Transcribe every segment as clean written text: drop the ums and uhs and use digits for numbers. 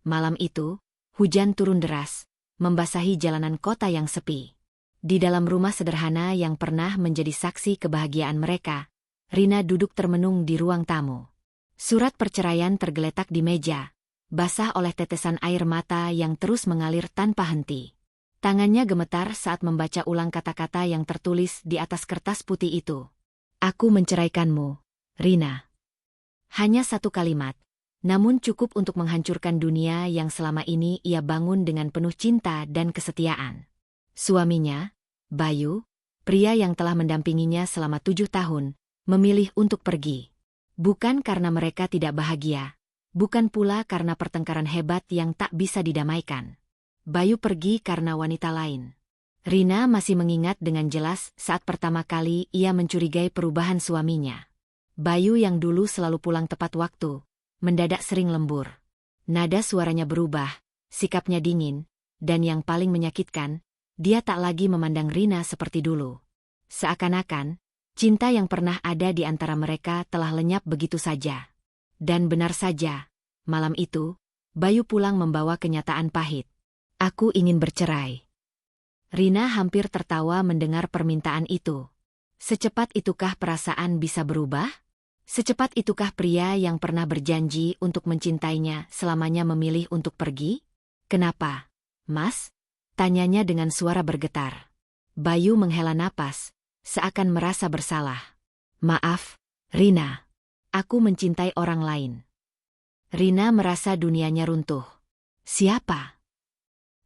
Malam itu, hujan turun deras, membasahi jalanan kota yang sepi. Di dalam rumah sederhana yang pernah menjadi saksi kebahagiaan mereka, Rina duduk termenung di ruang tamu. Surat perceraian tergeletak di meja, basah oleh tetesan air mata yang terus mengalir tanpa henti. Tangannya gemetar saat membaca ulang kata-kata yang tertulis di atas kertas putih itu. Aku menceraikanmu, Rina. Hanya satu kalimat, namun cukup untuk menghancurkan dunia yang selama ini ia bangun dengan penuh cinta dan kesetiaan. Suaminya, Bayu, pria yang telah mendampinginya selama 7 tahun, memilih untuk pergi. Bukan karena mereka tidak bahagia, bukan pula karena pertengkaran hebat yang tak bisa didamaikan. Bayu pergi karena wanita lain. Rina masih mengingat dengan jelas saat pertama kali ia mencurigai perubahan suaminya. Bayu yang dulu selalu pulang tepat waktu, mendadak sering lembur. Nada suaranya berubah, sikapnya dingin, dan yang paling menyakitkan, dia tak lagi memandang Rina seperti dulu. Seakan-akan, cinta yang pernah ada di antara mereka telah lenyap begitu saja. Dan benar saja, malam itu, Bayu pulang membawa kenyataan pahit. Aku ingin bercerai. Rina hampir tertawa mendengar permintaan itu. Secepat itukah perasaan bisa berubah? Secepat itukah pria yang pernah berjanji untuk mencintainya selamanya memilih untuk pergi? Kenapa, Mas? Tanyanya dengan suara bergetar. Bayu menghela napas, seakan merasa bersalah. Maaf, Rina. Aku mencintai orang lain. Rina merasa dunianya runtuh. Siapa?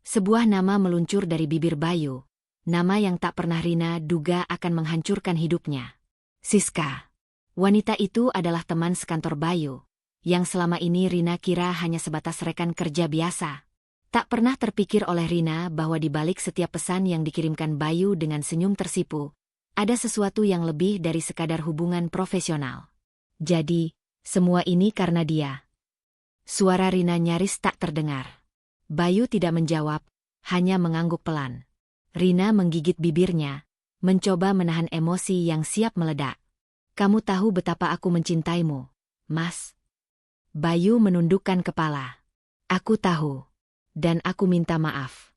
Sebuah nama meluncur dari bibir Bayu, nama yang tak pernah Rina duga akan menghancurkan hidupnya. Siska. Wanita itu adalah teman sekantor Bayu, yang selama ini Rina kira hanya sebatas rekan kerja biasa. Tak pernah terpikir oleh Rina bahwa di balik setiap pesan yang dikirimkan Bayu dengan senyum tersipu, ada sesuatu yang lebih dari sekadar hubungan profesional. Jadi, semua ini karena dia. Suara Rina nyaris tak terdengar. Bayu tidak menjawab, hanya mengangguk pelan. Rina menggigit bibirnya, mencoba menahan emosi yang siap meledak. Kamu tahu betapa aku mencintaimu, Mas. Bayu menundukkan kepala. Aku tahu. Dan aku minta maaf.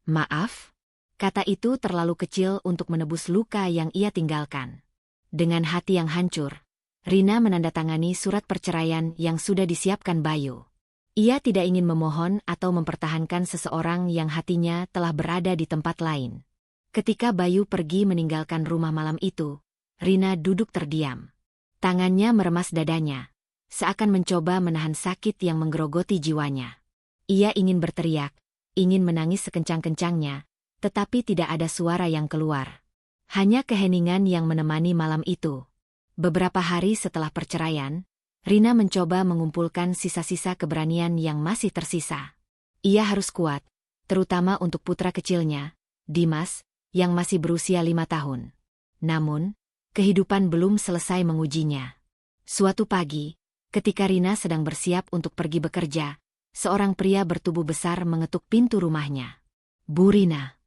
Maaf? Kata itu terlalu kecil untuk menebus luka yang ia tinggalkan. Dengan hati yang hancur, Rina menandatangani surat perceraian yang sudah disiapkan Bayu. Ia tidak ingin memohon atau mempertahankan seseorang yang hatinya telah berada di tempat lain. Ketika Bayu pergi meninggalkan rumah malam itu, Rina duduk terdiam. Tangannya meremas dadanya, seakan mencoba menahan sakit yang menggerogoti jiwanya. Ia ingin berteriak, ingin menangis sekencang-kencangnya, tetapi tidak ada suara yang keluar. Hanya keheningan yang menemani malam itu. Beberapa hari setelah perceraian, Rina mencoba mengumpulkan sisa-sisa keberanian yang masih tersisa. Ia harus kuat, terutama untuk putra kecilnya, Dimas, yang masih berusia 5 tahun. Namun, kehidupan belum selesai mengujinya. Suatu pagi, ketika Rina sedang bersiap untuk pergi bekerja, seorang pria bertubuh besar mengetuk pintu rumahnya. Bu Rina.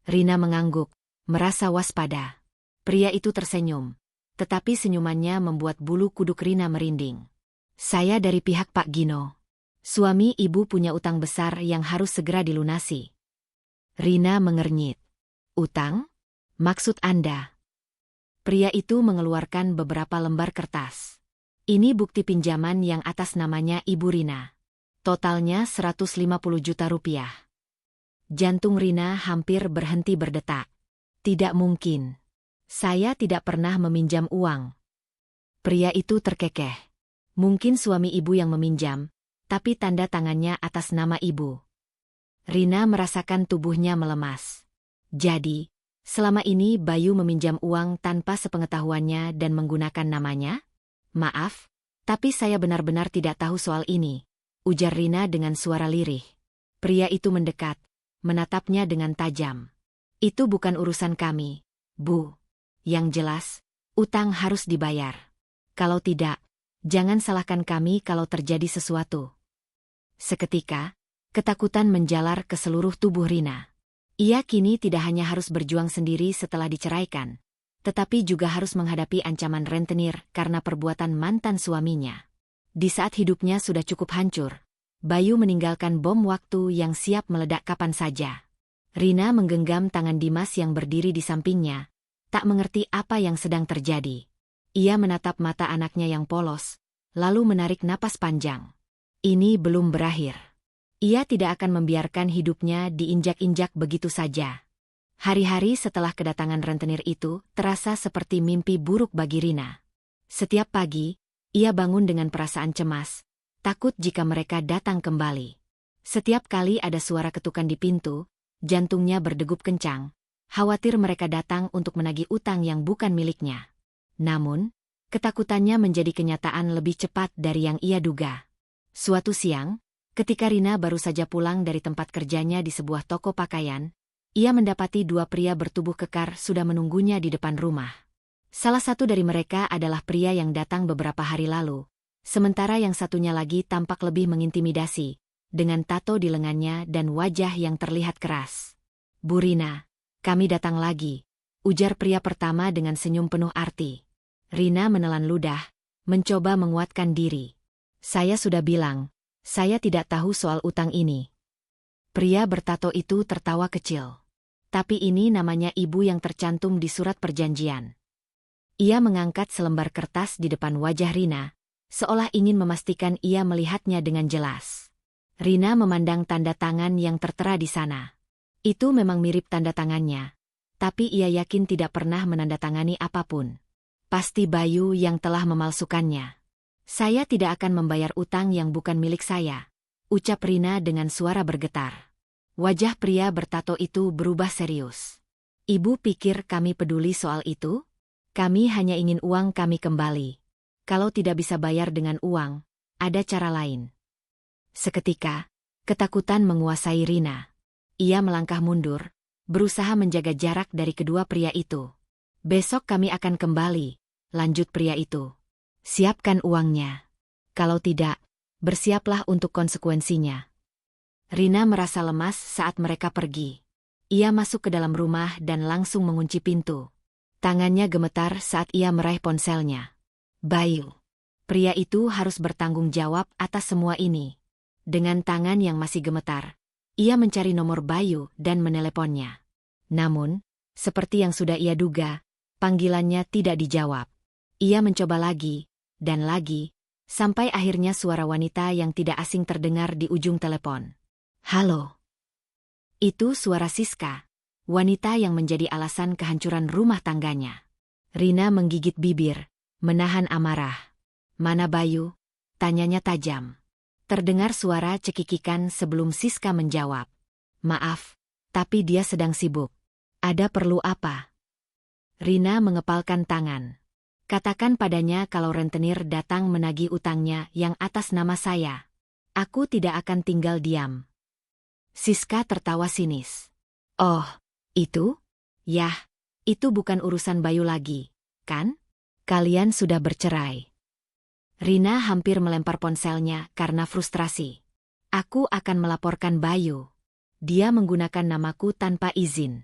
Rina mengangguk, merasa waspada. Pria itu tersenyum, tetapi senyumannya membuat bulu kuduk Rina merinding. Saya dari pihak Pak Gino. Suami ibu punya utang besar yang harus segera dilunasi. Rina mengernyit. Utang? Maksud Anda? Pria itu mengeluarkan beberapa lembar kertas. Ini bukti pinjaman yang atas namanya Ibu Rina. Totalnya 150 juta rupiah. Jantung Rina hampir berhenti berdetak. Tidak mungkin. Saya tidak pernah meminjam uang. Pria itu terkekeh. Mungkin suami ibu yang meminjam, tapi tanda tangannya atas nama ibu. Rina merasakan tubuhnya melemas. Jadi, selama ini Bayu meminjam uang tanpa sepengetahuannya dan menggunakan namanya? Maaf, tapi saya benar-benar tidak tahu soal ini, ujar Rina dengan suara lirih. Pria itu mendekat, menatapnya dengan tajam. Itu bukan urusan kami, Bu. Yang jelas, utang harus dibayar. Kalau tidak, jangan salahkan kami kalau terjadi sesuatu. Seketika, ketakutan menjalar ke seluruh tubuh Rina. Ia kini tidak hanya harus berjuang sendiri setelah diceraikan, tetapi juga harus menghadapi ancaman rentenir karena perbuatan mantan suaminya. Di saat hidupnya sudah cukup hancur, Bayu meninggalkan bom waktu yang siap meledak kapan saja. Rina menggenggam tangan Dimas yang berdiri di sampingnya, tak mengerti apa yang sedang terjadi. Ia menatap mata anaknya yang polos, lalu menarik napas panjang. Ini belum berakhir. Ia tidak akan membiarkan hidupnya diinjak-injak begitu saja. Hari-hari setelah kedatangan rentenir itu terasa seperti mimpi buruk bagi Rina. Setiap pagi, ia bangun dengan perasaan cemas, takut jika mereka datang kembali. Setiap kali ada suara ketukan di pintu, jantungnya berdegup kencang, khawatir mereka datang untuk menagih utang yang bukan miliknya. Namun, ketakutannya menjadi kenyataan lebih cepat dari yang ia duga. Suatu siang, ketika Rina baru saja pulang dari tempat kerjanya di sebuah toko pakaian, ia mendapati dua pria bertubuh kekar sudah menunggunya di depan rumah. Salah satu dari mereka adalah pria yang datang beberapa hari lalu, sementara yang satunya lagi tampak lebih mengintimidasi, dengan tato di lengannya dan wajah yang terlihat keras. "Bu Rina, kami datang lagi," ujar pria pertama dengan senyum penuh arti. Rina menelan ludah, mencoba menguatkan diri. "Saya sudah bilang, saya tidak tahu soal utang ini." Pria bertato itu tertawa kecil. "Tapi ini namanya ibu yang tercantum di surat perjanjian." Ia mengangkat selembar kertas di depan wajah Rina, seolah ingin memastikan ia melihatnya dengan jelas. Rina memandang tanda tangan yang tertera di sana. Itu memang mirip tanda tangannya, tapi ia yakin tidak pernah menandatangani apapun. Pasti Bayu yang telah memalsukannya. "Saya tidak akan membayar utang yang bukan milik saya," ucap Rina dengan suara bergetar. Wajah pria bertato itu berubah serius. "Ibu pikir kami peduli soal itu? Kami hanya ingin uang kami kembali. Kalau tidak bisa bayar dengan uang, ada cara lain." Seketika, ketakutan menguasai Rina. Ia melangkah mundur, berusaha menjaga jarak dari kedua pria itu. "Besok kami akan kembali," lanjut pria itu. "Siapkan uangnya. Kalau tidak, bersiaplah untuk konsekuensinya." Rina merasa lemas saat mereka pergi. Ia masuk ke dalam rumah dan langsung mengunci pintu. Tangannya gemetar saat ia meraih ponselnya. Bayu. Pria itu harus bertanggung jawab atas semua ini. Dengan tangan yang masih gemetar, ia mencari nomor Bayu dan meneleponnya. Namun, seperti yang sudah ia duga, panggilannya tidak dijawab. Ia mencoba lagi, dan lagi, sampai akhirnya suara wanita yang tidak asing terdengar di ujung telepon. "Halo." Itu suara Siska, wanita yang menjadi alasan kehancuran rumah tangganya. Rina menggigit bibir, menahan amarah. "Mana Bayu?" tanyanya tajam. Terdengar suara cekikikan sebelum Siska menjawab. "Maaf, tapi dia sedang sibuk." "Ada perlu apa?" Rina mengepalkan tangan. "Katakan padanya kalau rentenir datang menagih utangnya yang atas nama saya. Aku tidak akan tinggal diam." Siska tertawa sinis. "Oh, itu? Yah, itu bukan urusan Bayu lagi, kan? Kalian sudah bercerai." Rina hampir melempar ponselnya karena frustrasi. "Aku akan melaporkan Bayu. Dia menggunakan namaku tanpa izin."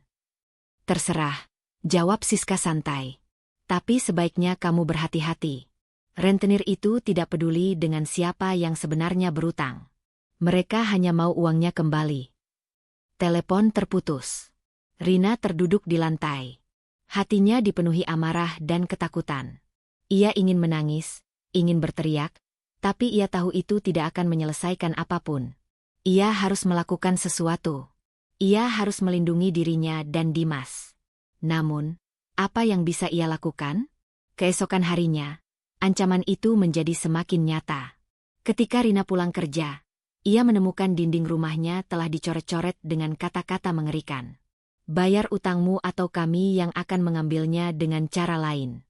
"Terserah," jawab Siska santai. "Tapi sebaiknya kamu berhati-hati. Rentenir itu tidak peduli dengan siapa yang sebenarnya berutang. Mereka hanya mau uangnya kembali." Telepon terputus. Rina terduduk di lantai. Hatinya dipenuhi amarah dan ketakutan. Ia ingin menangis, ingin berteriak, tapi ia tahu itu tidak akan menyelesaikan apapun. Ia harus melakukan sesuatu. Ia harus melindungi dirinya dan Dimas. Namun, apa yang bisa ia lakukan? Keesokan harinya, ancaman itu menjadi semakin nyata. Ketika Rina pulang kerja, ia menemukan dinding rumahnya telah dicoret-coret dengan kata-kata mengerikan. "Bayar utangmu atau kami yang akan mengambilnya dengan cara lain."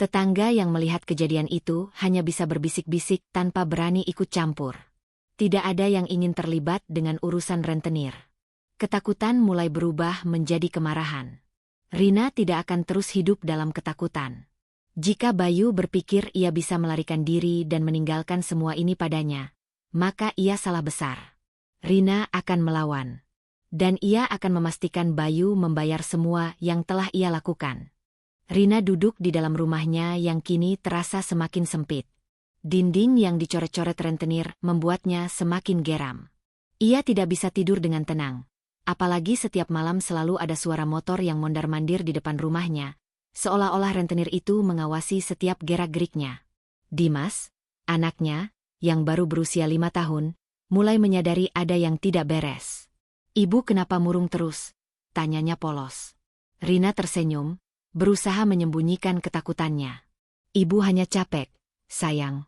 Tetangga yang melihat kejadian itu hanya bisa berbisik-bisik tanpa berani ikut campur. Tidak ada yang ingin terlibat dengan urusan rentenir. Ketakutan mulai berubah menjadi kemarahan. Rina tidak akan terus hidup dalam ketakutan. Jika Bayu berpikir ia bisa melarikan diri dan meninggalkan semua ini padanya, maka ia salah besar. Rina akan melawan. Dan ia akan memastikan Bayu membayar semua yang telah ia lakukan. Rina duduk di dalam rumahnya yang kini terasa semakin sempit. Dinding yang dicoret-coret rentenir membuatnya semakin geram. Ia tidak bisa tidur dengan tenang. Apalagi setiap malam selalu ada suara motor yang mondar-mandir di depan rumahnya, seolah-olah rentenir itu mengawasi setiap gerak-geriknya. Dimas, anaknya, yang baru berusia 5 tahun, mulai menyadari ada yang tidak beres. "Ibu kenapa murung terus?" tanyanya polos. Rina tersenyum, berusaha menyembunyikan ketakutannya. "Ibu hanya capek, sayang."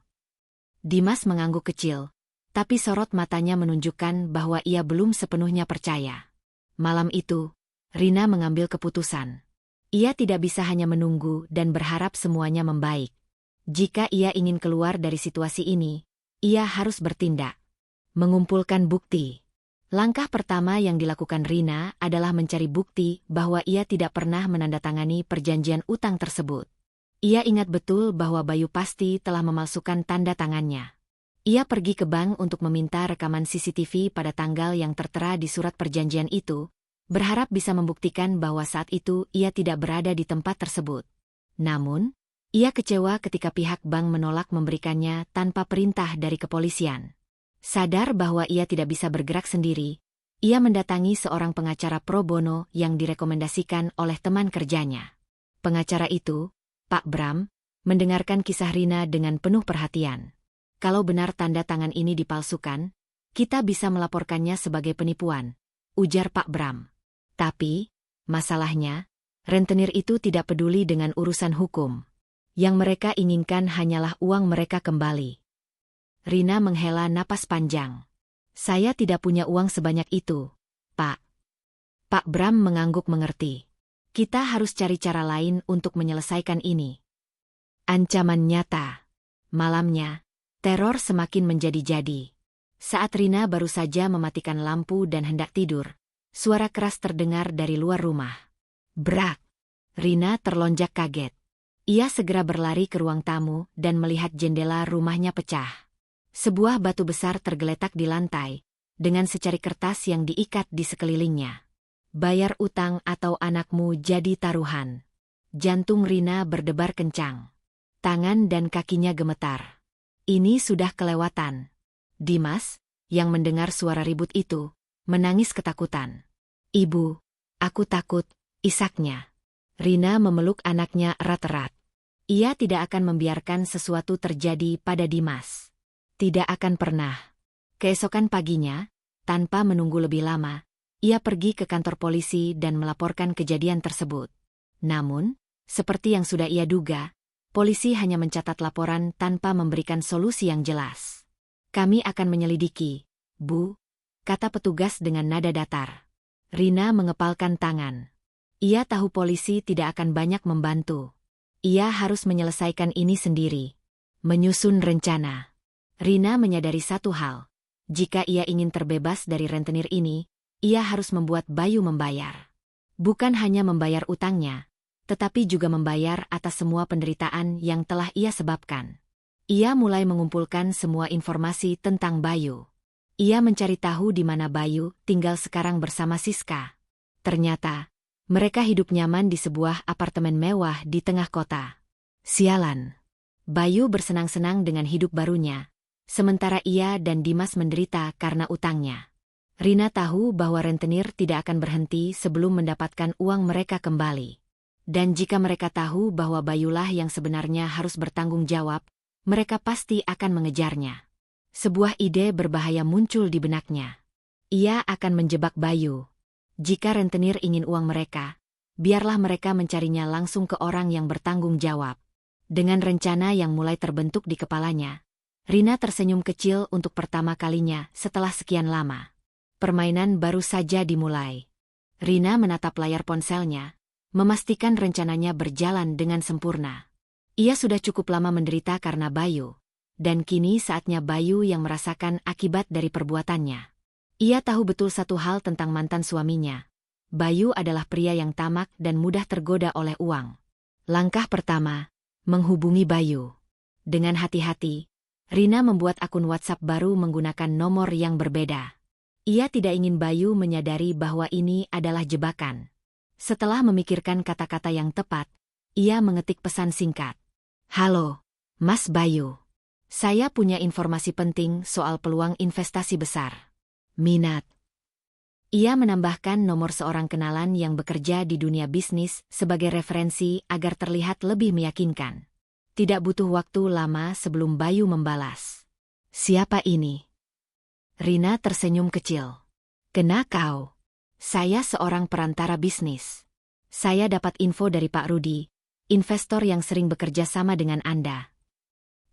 Dimas mengangguk kecil, tapi sorot matanya menunjukkan bahwa ia belum sepenuhnya percaya. Malam itu, Rina mengambil keputusan. Ia tidak bisa hanya menunggu dan berharap semuanya membaik. Jika ia ingin keluar dari situasi ini, ia harus bertindak. Mengumpulkan bukti. Langkah pertama yang dilakukan Rina adalah mencari bukti bahwa ia tidak pernah menandatangani perjanjian utang tersebut. Ia ingat betul bahwa Bayu pasti telah memalsukan tanda tangannya. Ia pergi ke bank untuk meminta rekaman CCTV pada tanggal yang tertera di surat perjanjian itu, berharap bisa membuktikan bahwa saat itu ia tidak berada di tempat tersebut. Namun, ia kecewa ketika pihak bank menolak memberikannya tanpa perintah dari kepolisian. Sadar bahwa ia tidak bisa bergerak sendiri, ia mendatangi seorang pengacara pro bono yang direkomendasikan oleh teman kerjanya. Pengacara itu, Pak Bram, mendengarkan kisah Rina dengan penuh perhatian. "Kalau benar tanda tangan ini dipalsukan, kita bisa melaporkannya sebagai penipuan," ujar Pak Bram. "Tapi, masalahnya, rentenir itu tidak peduli dengan urusan hukum. Yang mereka inginkan hanyalah uang mereka kembali." Rina menghela napas panjang. "Saya tidak punya uang sebanyak itu, Pak." Pak Bram mengangguk mengerti. "Kita harus cari cara lain untuk menyelesaikan ini." Ancaman nyata. Malamnya, teror semakin menjadi-jadi. Saat Rina baru saja mematikan lampu dan hendak tidur, suara keras terdengar dari luar rumah. Brak! Rina terlonjak kaget. Ia segera berlari ke ruang tamu dan melihat jendela rumahnya pecah. Sebuah batu besar tergeletak di lantai, dengan secari kertas yang diikat di sekelilingnya. "Bayar utang atau anakmu jadi taruhan." Jantung Rina berdebar kencang. Tangan dan kakinya gemetar. Ini sudah kelewatan. Dimas, yang mendengar suara ribut itu, menangis ketakutan. "Ibu, aku takut," isaknya. Rina memeluk anaknya erat-erat. Ia tidak akan membiarkan sesuatu terjadi pada Dimas. Tidak akan pernah. Keesokan paginya, tanpa menunggu lebih lama, ia pergi ke kantor polisi dan melaporkan kejadian tersebut. Namun, seperti yang sudah ia duga, polisi hanya mencatat laporan tanpa memberikan solusi yang jelas. "Kami akan menyelidiki, Bu," kata petugas dengan nada datar. Rina mengepalkan tangan. Ia tahu polisi tidak akan banyak membantu. Ia harus menyelesaikan ini sendiri. Menyusun rencana. Rina menyadari satu hal. Jika ia ingin terbebas dari rentenir ini, ia harus membuat Bayu membayar. Bukan hanya membayar utangnya, tetapi juga membayar atas semua penderitaan yang telah ia sebabkan. Ia mulai mengumpulkan semua informasi tentang Bayu. Ia mencari tahu di mana Bayu tinggal sekarang bersama Siska. Ternyata, mereka hidup nyaman di sebuah apartemen mewah di tengah kota. Sialan. Bayu bersenang-senang dengan hidup barunya, sementara ia dan Dimas menderita karena utangnya. Rina tahu bahwa rentenir tidak akan berhenti sebelum mendapatkan uang mereka kembali. Dan jika mereka tahu bahwa Bayulah yang sebenarnya harus bertanggung jawab, mereka pasti akan mengejarnya. Sebuah ide berbahaya muncul di benaknya. Ia akan menjebak Bayu. Jika rentenir ingin uang mereka, biarlah mereka mencarinya langsung ke orang yang bertanggung jawab. Dengan rencana yang mulai terbentuk di kepalanya, Rina tersenyum kecil untuk pertama kalinya setelah sekian lama. Permainan baru saja dimulai. Rina menatap layar ponselnya, memastikan rencananya berjalan dengan sempurna. Ia sudah cukup lama menderita karena Bayu, dan kini saatnya Bayu yang merasakan akibat dari perbuatannya. Ia tahu betul satu hal tentang mantan suaminya. Bayu adalah pria yang tamak dan mudah tergoda oleh uang. Langkah pertama, menghubungi Bayu. Dengan hati-hati, Rina membuat akun WhatsApp baru menggunakan nomor yang berbeda. Ia tidak ingin Bayu menyadari bahwa ini adalah jebakan. Setelah memikirkan kata-kata yang tepat, ia mengetik pesan singkat. "Halo, Mas Bayu. Saya punya informasi penting soal peluang investasi besar. Minat. Ia menambahkan nomor seorang kenalan yang bekerja di dunia bisnis sebagai referensi agar terlihat lebih meyakinkan. Tidak butuh waktu lama sebelum Bayu membalas. Siapa ini? Rina tersenyum kecil. Kena kau. Saya seorang perantara bisnis. Saya dapat info dari Pak Rudi, investor yang sering bekerja sama dengan Anda.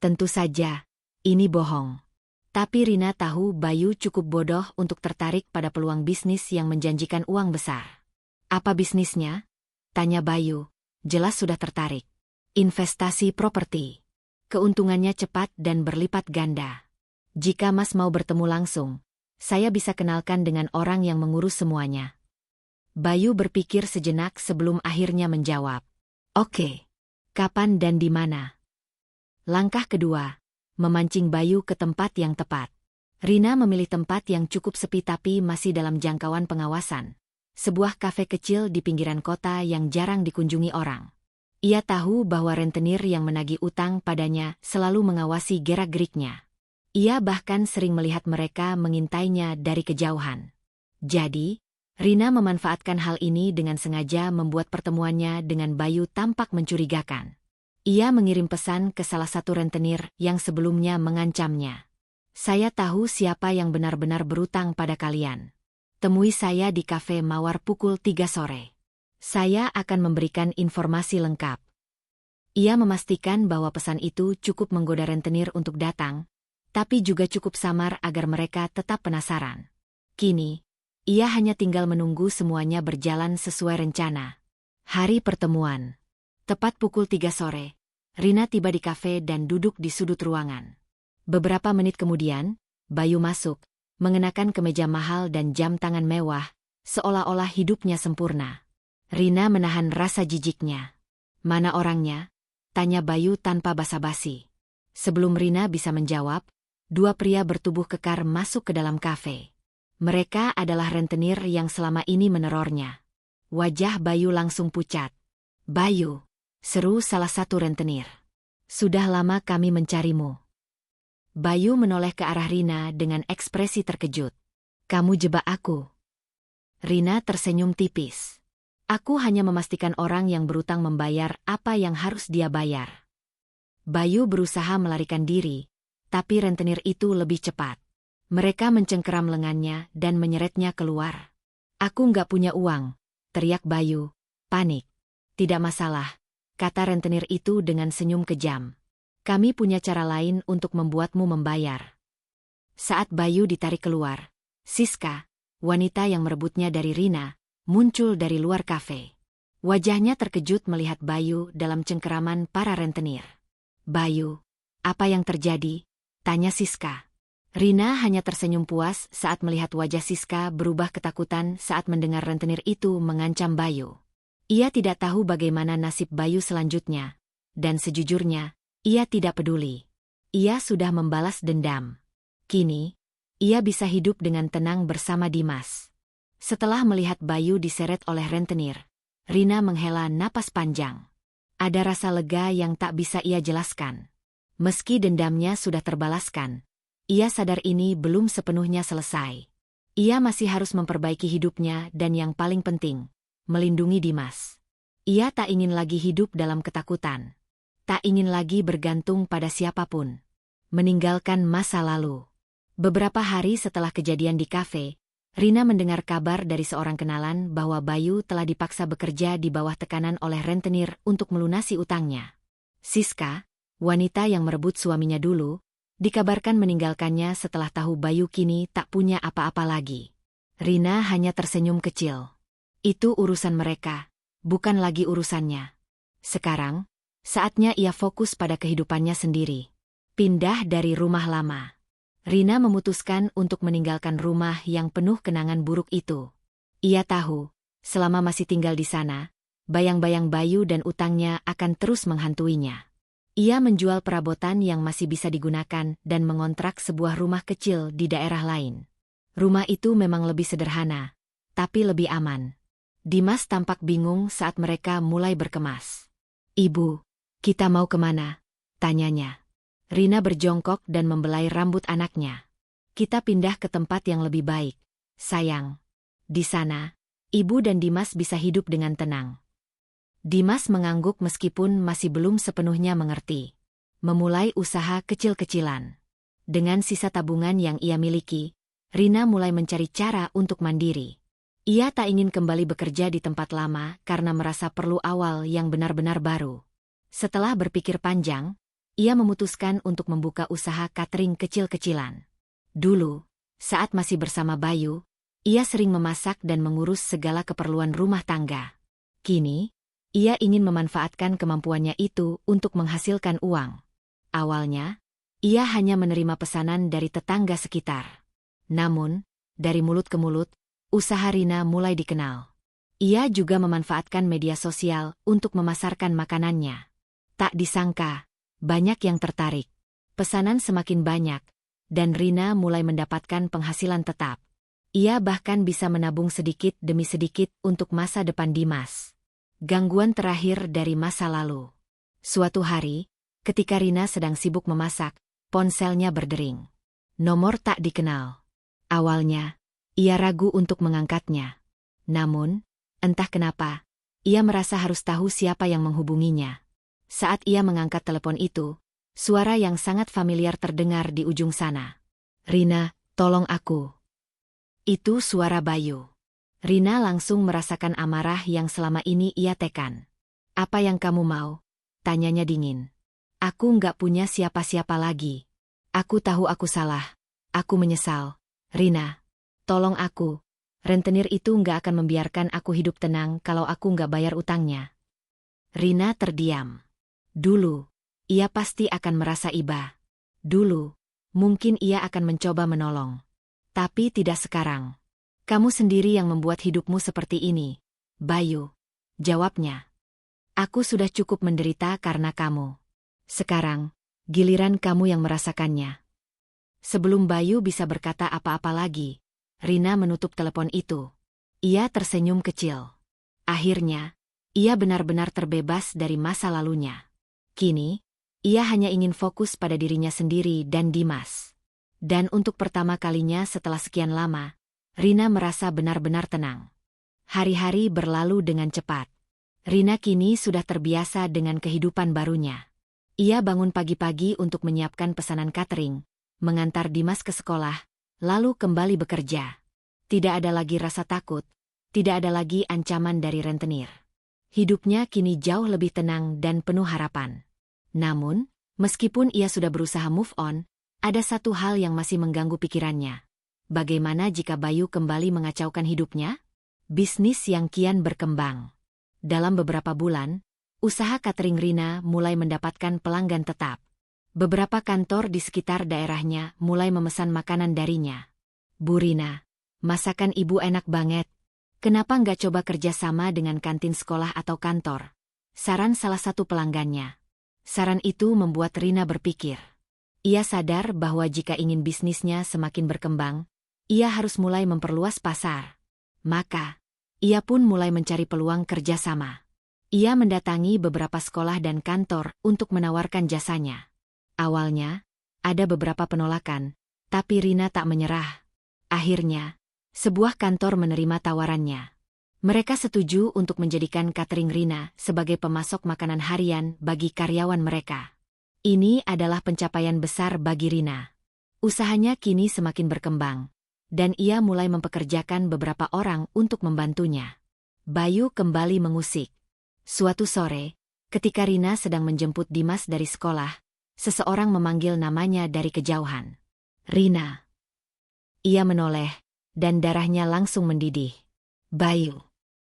Tentu saja, ini bohong. Tapi Rina tahu Bayu cukup bodoh untuk tertarik pada peluang bisnis yang menjanjikan uang besar. Apa bisnisnya? Tanya Bayu. Jelas sudah tertarik. Investasi properti. Keuntungannya cepat dan berlipat ganda. Jika Mas mau bertemu langsung, saya bisa kenalkan dengan orang yang mengurus semuanya. Bayu berpikir sejenak sebelum akhirnya menjawab. Oke. Kapan dan di mana? Langkah kedua, memancing Bayu ke tempat yang tepat. Rina memilih tempat yang cukup sepi tapi masih dalam jangkauan pengawasan. Sebuah kafe kecil di pinggiran kota yang jarang dikunjungi orang. Ia tahu bahwa rentenir yang menagih utang padanya selalu mengawasi gerak-geriknya. Ia bahkan sering melihat mereka mengintainya dari kejauhan. Jadi, Rina memanfaatkan hal ini dengan sengaja membuat pertemuannya dengan Bayu tampak mencurigakan. Ia mengirim pesan ke salah satu rentenir yang sebelumnya mengancamnya. Saya tahu siapa yang benar-benar berutang pada kalian. Temui saya di kafe Mawar pukul 3 sore. Saya akan memberikan informasi lengkap. Ia memastikan bahwa pesan itu cukup menggoda rentenir untuk datang, tapi juga cukup samar agar mereka tetap penasaran. Kini, ia hanya tinggal menunggu semuanya berjalan sesuai rencana. Hari pertemuan. Tepat pukul 3 sore, Rina tiba di kafe dan duduk di sudut ruangan. Beberapa menit kemudian, Bayu masuk, mengenakan kemeja mahal dan jam tangan mewah, seolah-olah hidupnya sempurna. Rina menahan rasa jijiknya. Mana orangnya? Tanya Bayu tanpa basa-basi. Sebelum Rina bisa menjawab, dua pria bertubuh kekar masuk ke dalam kafe. Mereka adalah rentenir yang selama ini menerornya. Wajah Bayu langsung pucat. Bayu, seru salah satu rentenir. Sudah lama kami mencarimu. Bayu menoleh ke arah Rina dengan ekspresi terkejut. Kamu jebak aku. Rina tersenyum tipis. Aku hanya memastikan orang yang berutang membayar apa yang harus dia bayar. Bayu berusaha melarikan diri, tapi rentenir itu lebih cepat. Mereka mencengkeram lengannya dan menyeretnya keluar. Aku nggak punya uang, teriak Bayu, panik. Tidak masalah, kata rentenir itu dengan senyum kejam. Kami punya cara lain untuk membuatmu membayar. Saat Bayu ditarik keluar, Siska, wanita yang merebutnya dari Rina, muncul dari luar kafe. Wajahnya terkejut melihat Bayu dalam cengkeraman para rentenir. Bayu, apa yang terjadi? Tanya Siska. Rina hanya tersenyum puas saat melihat wajah Siska berubah ketakutan saat mendengar rentenir itu mengancam Bayu. Ia tidak tahu bagaimana nasib Bayu selanjutnya, dan sejujurnya, ia tidak peduli. Ia sudah membalas dendam. Kini, ia bisa hidup dengan tenang bersama Dimas. Setelah melihat Bayu diseret oleh rentenir, Rina menghela napas panjang. Ada rasa lega yang tak bisa ia jelaskan. Meski dendamnya sudah terbalaskan, ia sadar ini belum sepenuhnya selesai. Ia masih harus memperbaiki hidupnya dan yang paling penting, melindungi Dimas. Ia tak ingin lagi hidup dalam ketakutan. Tak ingin lagi bergantung pada siapapun. Meninggalkan masa lalu. Beberapa hari setelah kejadian di kafe, Rina mendengar kabar dari seorang kenalan bahwa Bayu telah dipaksa bekerja di bawah tekanan oleh rentenir untuk melunasi utangnya. Siska, wanita yang merebut suaminya dulu, dikabarkan meninggalkannya setelah tahu Bayu kini tak punya apa-apa lagi. Rina hanya tersenyum kecil. Itu urusan mereka, bukan lagi urusannya. Sekarang, saatnya ia fokus pada kehidupannya sendiri. Pindah dari rumah lama. Rina memutuskan untuk meninggalkan rumah yang penuh kenangan buruk itu. Ia tahu, selama masih tinggal di sana, bayang-bayang Bayu dan utangnya akan terus menghantuinya. Ia menjual perabotan yang masih bisa digunakan dan mengontrak sebuah rumah kecil di daerah lain. Rumah itu memang lebih sederhana, tapi lebih aman. Dimas tampak bingung saat mereka mulai berkemas. Ibu, kita mau kemana? Tanyanya. Rina berjongkok dan membelai rambut anaknya. Kita pindah ke tempat yang lebih baik, sayang. Di sana, ibu dan Dimas bisa hidup dengan tenang. Dimas mengangguk meskipun masih belum sepenuhnya mengerti. Memulai usaha kecil-kecilan. Dengan sisa tabungan yang ia miliki, Rina mulai mencari cara untuk mandiri. Ia tak ingin kembali bekerja di tempat lama karena merasa perlu awal yang benar-benar baru. Setelah berpikir panjang, ia memutuskan untuk membuka usaha catering kecil-kecilan. Dulu, saat masih bersama Bayu, ia sering memasak dan mengurus segala keperluan rumah tangga. Kini, ia ingin memanfaatkan kemampuannya itu untuk menghasilkan uang. Awalnya, ia hanya menerima pesanan dari tetangga sekitar. Namun, dari mulut ke mulut, usaha Rina mulai dikenal. Ia juga memanfaatkan media sosial untuk memasarkan makanannya. Tak disangka, banyak yang tertarik. Pesanan semakin banyak, dan Rina mulai mendapatkan penghasilan tetap. Ia bahkan bisa menabung sedikit demi sedikit untuk masa depan Dimas. Gangguan terakhir dari masa lalu. Suatu hari, ketika Rina sedang sibuk memasak, ponselnya berdering. Nomor tak dikenal. Awalnya, ia ragu untuk mengangkatnya. Namun, entah kenapa, ia merasa harus tahu siapa yang menghubunginya. Saat ia mengangkat telepon itu, suara yang sangat familiar terdengar di ujung sana. "Rina, tolong aku." Itu suara Bayu. Rina langsung merasakan amarah yang selama ini ia tekan. "Apa yang kamu mau?" tanyanya dingin. "Aku nggak punya siapa-siapa lagi. Aku tahu aku salah. Aku menyesal. Rina, tolong aku. Rentenir itu nggak akan membiarkan aku hidup tenang kalau aku nggak bayar utangnya." Rina terdiam. Dulu, ia pasti akan merasa iba. Dulu, mungkin ia akan mencoba menolong. Tapi tidak sekarang. "Kamu sendiri yang membuat hidupmu seperti ini, Bayu," jawabnya. "Aku sudah cukup menderita karena kamu. Sekarang, giliran kamu yang merasakannya." Sebelum Bayu bisa berkata apa-apa lagi, Rina menutup telepon itu. Ia tersenyum kecil. Akhirnya, ia benar-benar terbebas dari masa lalunya. Kini, ia hanya ingin fokus pada dirinya sendiri dan Dimas. Dan untuk pertama kalinya setelah sekian lama, Rina merasa benar-benar tenang. Hari-hari berlalu dengan cepat. Rina kini sudah terbiasa dengan kehidupan barunya. Ia bangun pagi-pagi untuk menyiapkan pesanan catering, mengantar Dimas ke sekolah, lalu kembali bekerja. Tidak ada lagi rasa takut, tidak ada lagi ancaman dari rentenir. Hidupnya kini jauh lebih tenang dan penuh harapan. Namun, meskipun ia sudah berusaha move on, ada satu hal yang masih mengganggu pikirannya. Bagaimana jika Bayu kembali mengacaukan hidupnya? Bisnis yang kian berkembang. Dalam beberapa bulan, usaha catering Rina mulai mendapatkan pelanggan tetap. Beberapa kantor di sekitar daerahnya mulai memesan makanan darinya. "Bu Rina, masakan ibu enak banget. Kenapa nggak coba kerja sama dengan kantin sekolah atau kantor?" saran salah satu pelanggannya. Saran itu membuat Rina berpikir. Ia sadar bahwa jika ingin bisnisnya semakin berkembang, ia harus mulai memperluas pasar. Maka, ia pun mulai mencari peluang kerjasama. Ia mendatangi beberapa sekolah dan kantor untuk menawarkan jasanya. Awalnya, ada beberapa penolakan, tapi Rina tak menyerah. Akhirnya, sebuah kantor menerima tawarannya. Mereka setuju untuk menjadikan catering Rina sebagai pemasok makanan harian bagi karyawan mereka. Ini adalah pencapaian besar bagi Rina. Usahanya kini semakin berkembang, dan ia mulai mempekerjakan beberapa orang untuk membantunya. Bayu kembali mengusik. Suatu sore, ketika Rina sedang menjemput Dimas dari sekolah, seseorang memanggil namanya dari kejauhan. "Rina." Ia menoleh, dan darahnya langsung mendidih. Bayu.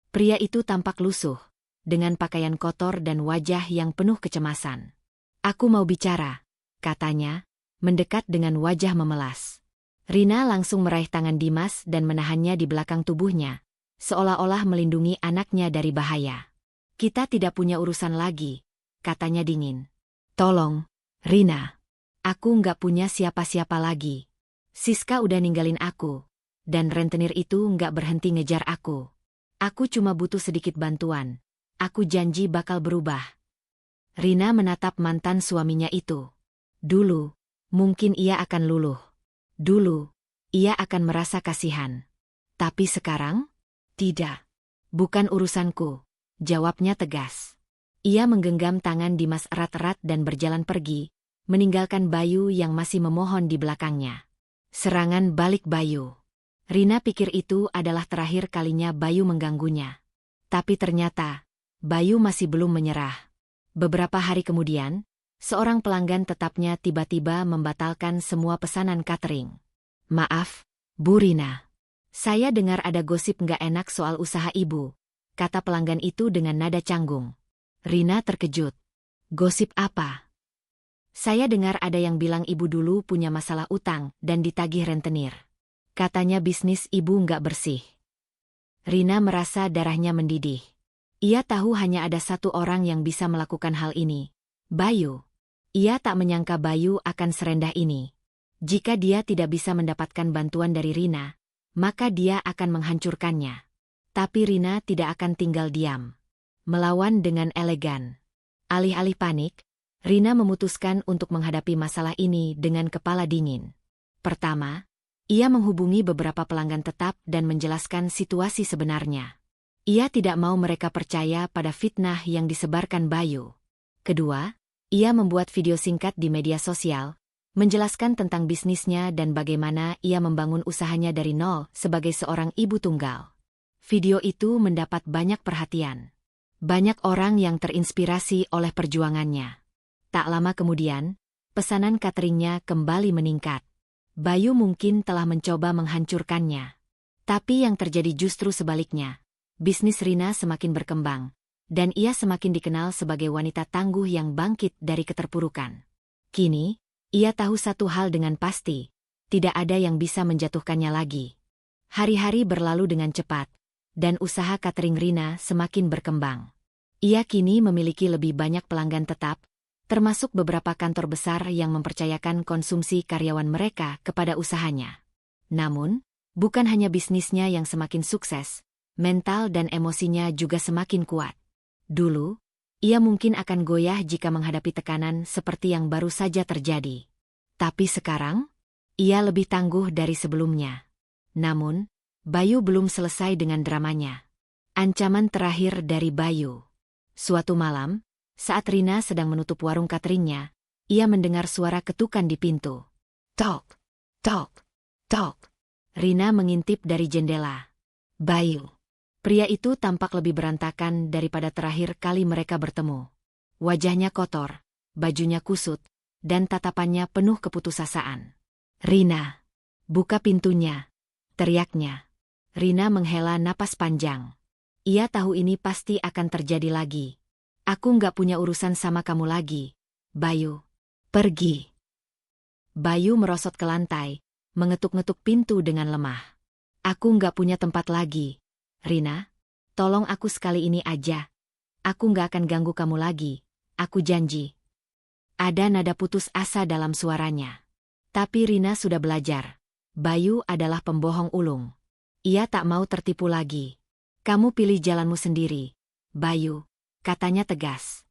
Pria itu tampak lusuh, dengan pakaian kotor dan wajah yang penuh kecemasan. "Aku mau bicara," katanya, mendekat dengan wajah memelas. Rina langsung meraih tangan Dimas dan menahannya di belakang tubuhnya, seolah-olah melindungi anaknya dari bahaya. "Kita tidak punya urusan lagi," katanya dingin. "Tolong, Rina. Aku nggak punya siapa-siapa lagi. Siska udah ninggalin aku, dan rentenir itu nggak berhenti ngejar aku. Aku cuma butuh sedikit bantuan. Aku janji bakal berubah." Rina menatap mantan suaminya itu. Dulu, mungkin ia akan luluh. Dulu, ia akan merasa kasihan. Tapi sekarang? Tidak. Bukan urusanku, jawabnya tegas. Ia menggenggam tangan Dimas erat-erat dan berjalan pergi, meninggalkan Bayu yang masih memohon di belakangnya. Serangan balik Bayu. Rina pikir itu adalah terakhir kalinya Bayu mengganggunya. Tapi ternyata, Bayu masih belum menyerah. Beberapa hari kemudian, seorang pelanggan tetapnya tiba-tiba membatalkan semua pesanan catering. "Maaf, Bu Rina. Saya dengar ada gosip nggak enak soal usaha ibu," kata pelanggan itu dengan nada canggung. Rina terkejut. "Gosip apa?" "Saya dengar ada yang bilang ibu dulu punya masalah utang dan ditagih rentenir. Katanya bisnis ibu nggak bersih." Rina merasa darahnya mendidih. Ia tahu hanya ada satu orang yang bisa melakukan hal ini. Bayu. Ia tak menyangka Bayu akan serendah ini. Jika dia tidak bisa mendapatkan bantuan dari Rina, maka dia akan menghancurkannya. Tapi Rina tidak akan tinggal diam. Melawan dengan elegan. Alih-alih panik, Rina memutuskan untuk menghadapi masalah ini dengan kepala dingin. Pertama, ia menghubungi beberapa pelanggan tetap dan menjelaskan situasi sebenarnya. Ia tidak mau mereka percaya pada fitnah yang disebarkan Bayu. Kedua, ia membuat video singkat di media sosial, menjelaskan tentang bisnisnya dan bagaimana ia membangun usahanya dari nol sebagai seorang ibu tunggal. Video itu mendapat banyak perhatian. Banyak orang yang terinspirasi oleh perjuangannya. Tak lama kemudian, pesanan cateringnya kembali meningkat. Bayu mungkin telah mencoba menghancurkannya. Tapi yang terjadi justru sebaliknya. Bisnis Rina semakin berkembang, dan ia semakin dikenal sebagai wanita tangguh yang bangkit dari keterpurukan. Kini, ia tahu satu hal dengan pasti, tidak ada yang bisa menjatuhkannya lagi. Hari-hari berlalu dengan cepat, dan usaha catering Rina semakin berkembang. Ia kini memiliki lebih banyak pelanggan tetap, termasuk beberapa kantor besar yang mempercayakan konsumsi karyawan mereka kepada usahanya. Namun, bukan hanya bisnisnya yang semakin sukses, mental dan emosinya juga semakin kuat. Dulu, ia mungkin akan goyah jika menghadapi tekanan seperti yang baru saja terjadi. Tapi sekarang, ia lebih tangguh dari sebelumnya. Namun, Bayu belum selesai dengan dramanya. Ancaman terakhir dari Bayu. Suatu malam, saat Rina sedang menutup warung cateringnya, ia mendengar suara ketukan di pintu. Tok, tok, tok. Rina mengintip dari jendela. Bayu. Pria itu tampak lebih berantakan daripada terakhir kali mereka bertemu. Wajahnya kotor, bajunya kusut, dan tatapannya penuh keputusasaan. "Rina, buka pintunya," teriaknya. Rina menghela napas panjang. Ia tahu ini pasti akan terjadi lagi. "Aku nggak punya urusan sama kamu lagi, Bayu. Pergi." Bayu merosot ke lantai, mengetuk-ngetuk pintu dengan lemah. "Aku nggak punya tempat lagi. Rina, tolong aku sekali ini aja. Aku nggak akan ganggu kamu lagi, aku janji." Ada nada putus asa dalam suaranya. Tapi Rina sudah belajar. Bayu adalah pembohong ulung. Ia tak mau tertipu lagi. "Kamu pilih jalanmu sendiri, Bayu," katanya tegas.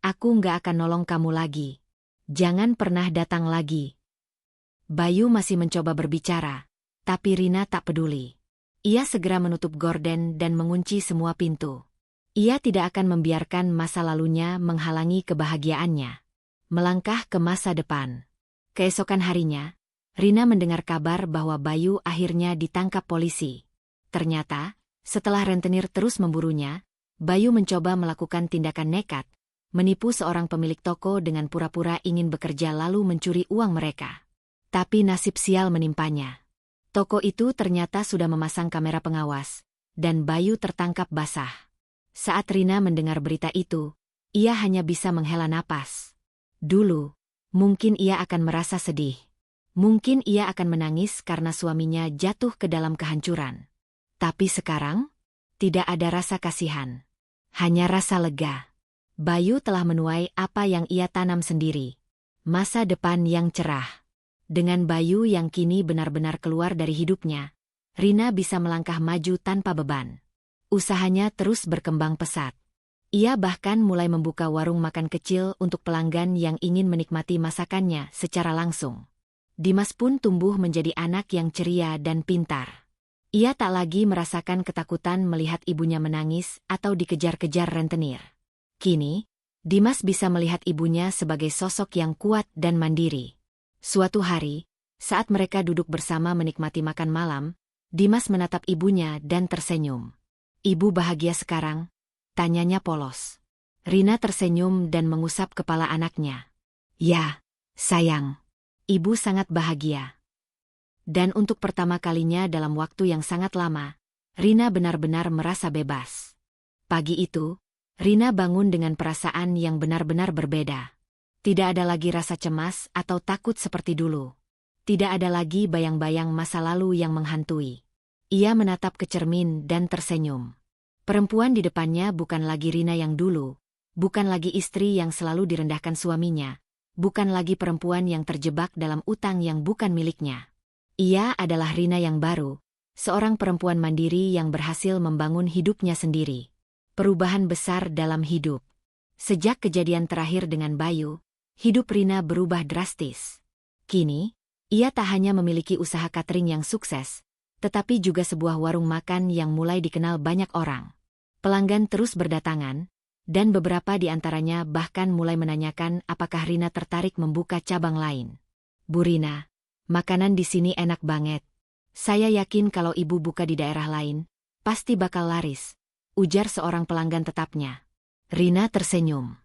"Aku nggak akan nolong kamu lagi. Jangan pernah datang lagi." Bayu masih mencoba berbicara, tapi Rina tak peduli. Ia segera menutup gorden dan mengunci semua pintu. Ia tidak akan membiarkan masa lalunya menghalangi kebahagiaannya. Melangkah ke masa depan. Keesokan harinya, Rina mendengar kabar bahwa Bayu akhirnya ditangkap polisi. Ternyata, setelah rentenir terus memburunya, Bayu mencoba melakukan tindakan nekat, menipu seorang pemilik toko dengan pura-pura ingin bekerja lalu mencuri uang mereka. Tapi nasib sial menimpanya. Toko itu ternyata sudah memasang kamera pengawas, dan Bayu tertangkap basah. Saat Rina mendengar berita itu, ia hanya bisa menghela napas. Dulu, mungkin ia akan merasa sedih. Mungkin ia akan menangis karena suaminya jatuh ke dalam kehancuran. Tapi sekarang, tidak ada rasa kasihan. Hanya rasa lega. Bayu telah menuai apa yang ia tanam sendiri. Masa depan yang cerah. Dengan Bayu yang kini benar-benar keluar dari hidupnya, Rina bisa melangkah maju tanpa beban. Usahanya terus berkembang pesat. Ia bahkan mulai membuka warung makan kecil untuk pelanggan yang ingin menikmati masakannya secara langsung. Dimas pun tumbuh menjadi anak yang ceria dan pintar. Ia tak lagi merasakan ketakutan melihat ibunya menangis atau dikejar-kejar rentenir. Kini, Dimas bisa melihat ibunya sebagai sosok yang kuat dan mandiri. Suatu hari, saat mereka duduk bersama menikmati makan malam, Dimas menatap ibunya dan tersenyum. "Ibu bahagia sekarang?" tanyanya polos. Rina tersenyum dan mengusap kepala anaknya. "Ya, sayang. Ibu sangat bahagia." Dan untuk pertama kalinya dalam waktu yang sangat lama, Rina benar-benar merasa bebas. Pagi itu, Rina bangun dengan perasaan yang benar-benar berbeda. Tidak ada lagi rasa cemas atau takut seperti dulu. Tidak ada lagi bayang-bayang masa lalu yang menghantui. Ia menatap ke cermin dan tersenyum. Perempuan di depannya bukan lagi Rina yang dulu, bukan lagi istri yang selalu direndahkan suaminya, bukan lagi perempuan yang terjebak dalam utang yang bukan miliknya. Ia adalah Rina yang baru, seorang perempuan mandiri yang berhasil membangun hidupnya sendiri. Perubahan besar dalam hidup. Sejak kejadian terakhir dengan Bayu, hidup Rina berubah drastis. Kini, ia tak hanya memiliki usaha catering yang sukses, tetapi juga sebuah warung makan yang mulai dikenal banyak orang. Pelanggan terus berdatangan, dan beberapa di antaranya bahkan mulai menanyakan apakah Rina tertarik membuka cabang lain. "Bu Rina, makanan di sini enak banget. Saya yakin kalau ibu buka di daerah lain, pasti bakal laris," ujar seorang pelanggan tetapnya. Rina tersenyum.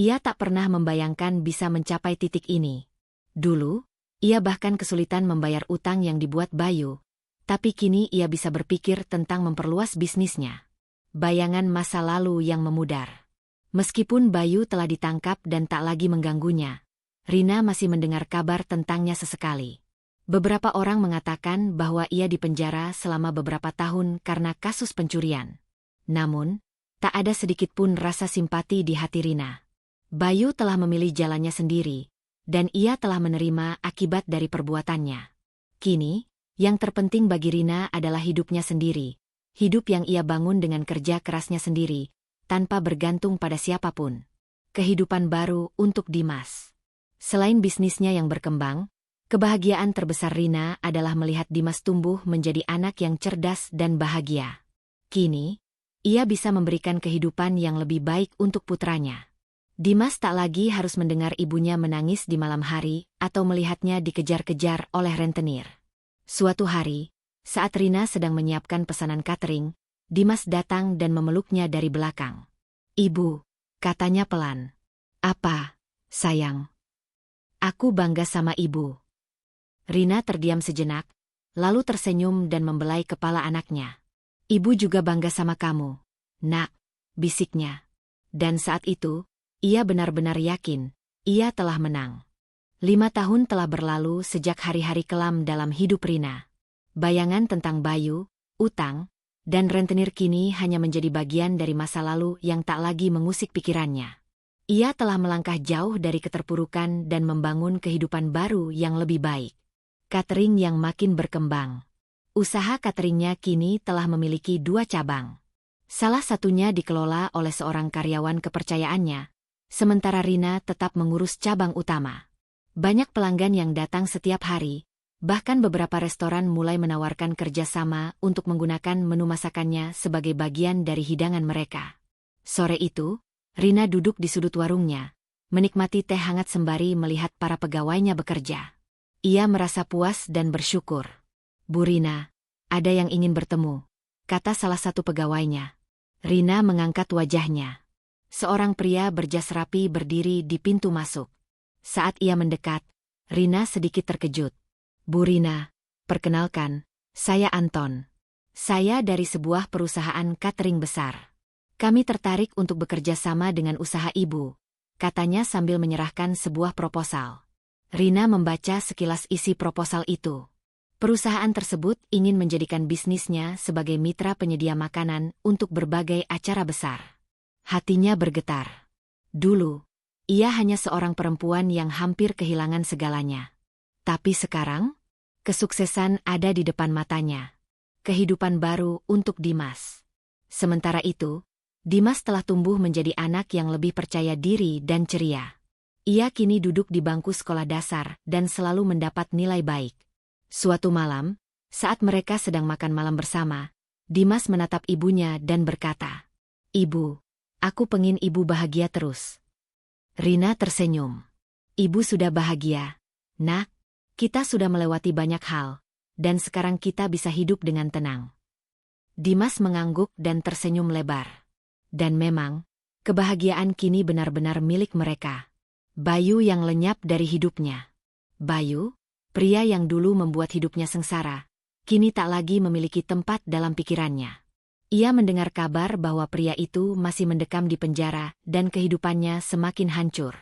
Ia tak pernah membayangkan bisa mencapai titik ini. Dulu, ia bahkan kesulitan membayar utang yang dibuat Bayu, tapi kini ia bisa berpikir tentang memperluas bisnisnya. Bayangan masa lalu yang memudar. Meskipun Bayu telah ditangkap dan tak lagi mengganggunya, Rina masih mendengar kabar tentangnya sesekali. Beberapa orang mengatakan bahwa ia dipenjara selama beberapa tahun karena kasus pencurian. Namun, tak ada sedikit pun rasa simpati di hati Rina. Bayu telah memilih jalannya sendiri, dan ia telah menerima akibat dari perbuatannya. Kini, yang terpenting bagi Rina adalah hidupnya sendiri. Hidup yang ia bangun dengan kerja kerasnya sendiri, tanpa bergantung pada siapapun. Kehidupan baru untuk Dimas. Selain bisnisnya yang berkembang, kebahagiaan terbesar Rina adalah melihat Dimas tumbuh menjadi anak yang cerdas dan bahagia. Kini, ia bisa memberikan kehidupan yang lebih baik untuk putranya. Dimas tak lagi harus mendengar ibunya menangis di malam hari atau melihatnya dikejar-kejar oleh rentenir. Suatu hari, saat Rina sedang menyiapkan pesanan catering, Dimas datang dan memeluknya dari belakang. "Ibu," katanya pelan. "Apa, sayang?" "Aku bangga sama ibu." Rina terdiam sejenak, lalu tersenyum dan membelai kepala anaknya. "Ibu juga bangga sama kamu, nak," bisiknya. Dan saat itu, ia benar-benar yakin, ia telah menang. 5 tahun telah berlalu sejak hari-hari kelam dalam hidup Rina. Bayangan tentang Bayu, utang, dan rentenir kini hanya menjadi bagian dari masa lalu yang tak lagi mengusik pikirannya. Ia telah melangkah jauh dari keterpurukan dan membangun kehidupan baru yang lebih baik. Catering yang makin berkembang. Usaha cateringnya kini telah memiliki 2 cabang. Salah satunya dikelola oleh seorang karyawan kepercayaannya, sementara Rina tetap mengurus cabang utama. Banyak pelanggan yang datang setiap hari. Bahkan beberapa restoran mulai menawarkan kerjasama untuk menggunakan menu masakannya sebagai bagian dari hidangan mereka. Sore itu, Rina duduk di sudut warungnya, menikmati teh hangat sembari melihat para pegawainya bekerja. Ia merasa puas dan bersyukur. "Bu Rina, ada yang ingin bertemu," kata salah satu pegawainya. Rina mengangkat wajahnya. Seorang pria berjas rapi berdiri di pintu masuk. Saat ia mendekat, Rina sedikit terkejut. "Bu Rina, perkenalkan, saya Anton. Saya dari sebuah perusahaan catering besar. Kami tertarik untuk bekerja sama dengan usaha ibu," katanya sambil menyerahkan sebuah proposal. Rina membaca sekilas isi proposal itu. Perusahaan tersebut ingin menjadikan bisnisnya sebagai mitra penyedia makanan untuk berbagai acara besar. Hatinya bergetar. Dulu, ia hanya seorang perempuan yang hampir kehilangan segalanya. Tapi sekarang, kesuksesan ada di depan matanya. Kehidupan baru untuk Dimas. Sementara itu, Dimas telah tumbuh menjadi anak yang lebih percaya diri dan ceria. Ia kini duduk di bangku sekolah dasar dan selalu mendapat nilai baik. Suatu malam, saat mereka sedang makan malam bersama, Dimas menatap ibunya dan berkata, "Ibu, aku pengen ibu bahagia terus." Rina tersenyum. "Ibu sudah bahagia, Nak. Kita sudah melewati banyak hal, dan sekarang kita bisa hidup dengan tenang." Dimas mengangguk dan tersenyum lebar. Dan memang, kebahagiaan kini benar-benar milik mereka. Bayu yang lenyap dari hidupnya. Bayu, pria yang dulu membuat hidupnya sengsara, kini tak lagi memiliki tempat dalam pikirannya. Ia mendengar kabar bahwa pria itu masih mendekam di penjara dan kehidupannya semakin hancur.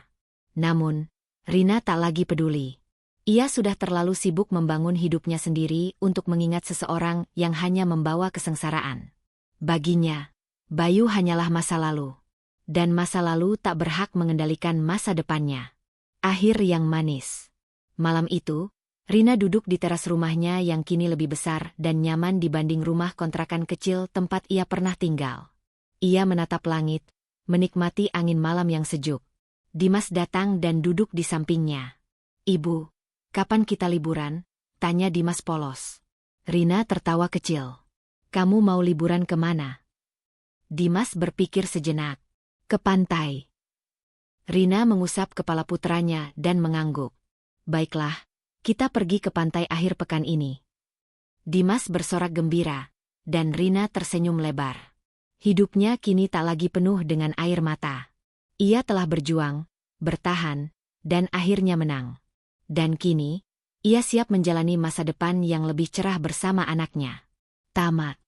Namun, Rina tak lagi peduli. Ia sudah terlalu sibuk membangun hidupnya sendiri untuk mengingat seseorang yang hanya membawa kesengsaraan. Baginya, Bayu hanyalah masa lalu. Dan masa lalu tak berhak mengendalikan masa depannya. Akhir yang manis. Malam itu, Rina duduk di teras rumahnya yang kini lebih besar dan nyaman dibanding rumah kontrakan kecil tempat ia pernah tinggal. Ia menatap langit, menikmati angin malam yang sejuk. Dimas datang dan duduk di sampingnya. "Ibu, kapan kita liburan?" tanya Dimas polos. Rina tertawa kecil. "Kamu mau liburan kemana?" Dimas berpikir sejenak. "Ke pantai." Rina mengusap kepala putranya dan mengangguk. "Baiklah, kita pergi ke pantai akhir pekan ini." Dimas bersorak gembira, dan Rina tersenyum lebar. Hidupnya kini tak lagi penuh dengan air mata. Ia telah berjuang, bertahan, dan akhirnya menang. Dan kini, ia siap menjalani masa depan yang lebih cerah bersama anaknya. Tamat.